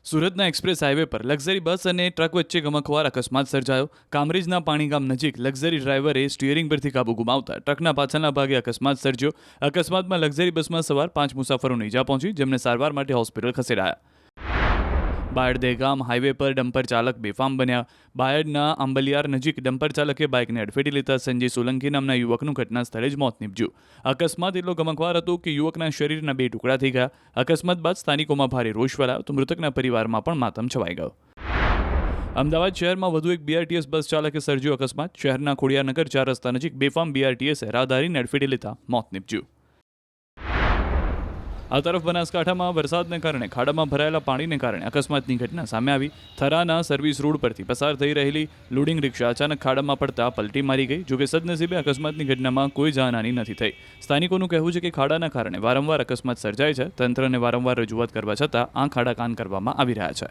સુરતના express highway પર luxury bus અને ટ્રક વચ્ચે ગમખ્વાર અકસ્માત સર્જાયો. કામરેજના પાણીગામ નજીક લક્ઝરી ડ્રાઈવરે સ્ટીયરિંગ પરથી કાબુ ગુમાવતા ટ્રકના પાછળના ભાગે અકસ્માત સર્જ્યો. અકસ્માતમાં લક્ઝરી બસમાં સવાર 5 મુસાફરોને ઈજા પહોંચી, જેમને સારવાર માટે હોસ્પિટલ ખસેડાયા. બાયડ દહેગામ હાઈવે પર ડમ્પર ચાલક બેફામ બન્યા. બાયડના આંબલિયાર નજીક ડમ્પર ચાલકે બાઇકને અડફેટી લેતા સંજય સોલંકી નામના યુવકનું ઘટના સ્થળે જ મોત નીપજ્યું. અકસ્માત એટલો ગમખ્વાર હતો કે યુવકના શરીરના 2 ટુકડા થઈ ગયા. અકસ્માત બાદ સ્થાનિકોમાં ભારે રોષ ફેલાયો તો મૃતકના પરિવારમાં પણ માતમ છવાઈ ગયો. અમદાવાદ શહેરમાં વધુ એક બીઆરટીએસ બસ ચાલકે સર્જ્યો અકસ્માત. શહેરના ખોડિયારનગર 4 રસ્તા નજીક બેફામ બીઆરટીએસે રાહદારીને અડફેટી લેતા મોત નીપજ્યું. આ તરફ બનાસકાંઠામાં વરસાદને કારણે ખાડામાં ભરાયેલા પાણીને કારણે અકસ્માતની ઘટના સામે આવી. થરાના સર્વિસ રોડ પરથી પસાર થઈ રહેલી લોડિંગ રિક્ષા અચાનક ખાડામાં પડતા પલટી મારી ગઈ. જોકે સદનસીબે અકસ્માતની ઘટનામાં કોઈ જાનહાની નથી થઈ. સ્થાનિકોનું કહેવું છે કે ખાડાના કારણે વારંવાર અકસ્માત સર્જાય છે. તંત્રને વારંવાર રજૂઆત કરવા છતાં આ ખાડા કાન કરવામાં આવી રહ્યા છે.